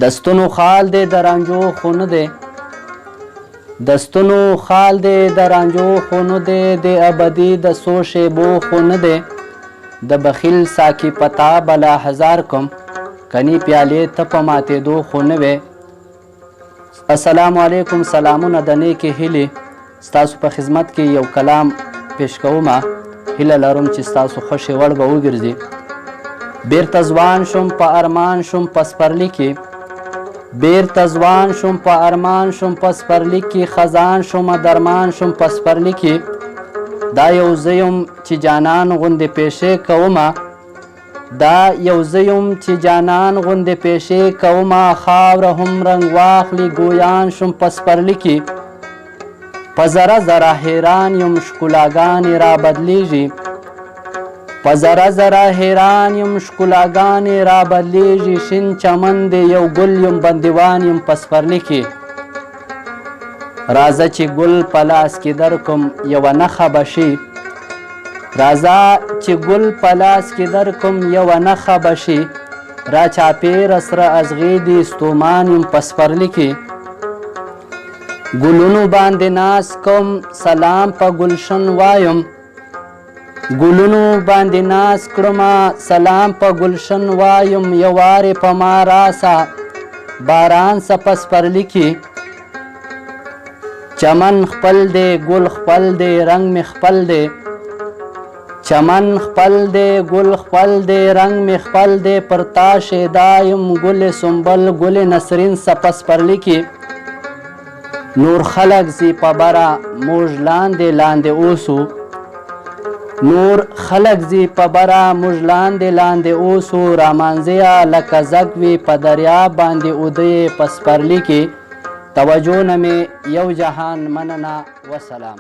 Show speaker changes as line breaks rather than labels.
دستونو خال دې د رانجو خو نه دی، دستونو خال دې د رانجو خو نه دی، د ابدي د څو شیبو خو نه دی، د بخیل ساقي پتا بلا هزار کوم کني پیالې ته په ماتېدو خو نه وی. السلام علیکم، سلامونه د نیکې هیلې ستاسو په خدمت کې یو کلام پیش کومه. هیله لرم چې ستاسو خوښې وړ به وګرځي. بیرته ځوان شم په ارمان شم په سپرلي کې، بیرته ځوان شم په ارمان شم په سپرلي کې، خزان شم درمان شم په سپرلي کې. دا یو زه یم چې جانان غوندې پیشې کومه، دا یو زه یم چې جانان غوندې پیشې کومه، خاوره هم رنګ واخلي ګویان شم په سپرلي کې. په ذره ذره حیران یم ښکلاګانې را بدلیږي، په ذره ذره حیران یم ښکلاګانې را بدلیږي. شین چمن دی یو ګل یم بندیوان یم په سپرلي کې. راځه چې ګل په لاس کې درکم یوه نښه به شي، راځه چې ګل په لاس کې درکم یوه نښه به شي. را چاپېره سره ازغې دي ستومان یم په سپرلي کې. ګلونو باندې ناز کوم سلام په گلشن وایم، ګلونو باندې ناز کړمه سلام په گلشن وایم. یوارې په ما راسه باران څه په سپرلي کې. چمن خپل دی ګل خپل دی رنګ مې خپل دی، چمن خپل دی ګل خپل دی رنګ مې خپل دی. پر تا شیدا یم ګل سنبل ګل نسرین څه په سپرلي کې. نور خلق زی په بره موږ لاندې لاندې اوسو، نور خلق زی په بره موږ لاندې لاندې اوسو. رامانځیا لکه زګ وي په دریاب باندې اوده په سپرلي کې. توجه نه مې یو جهان مننه، وسلام.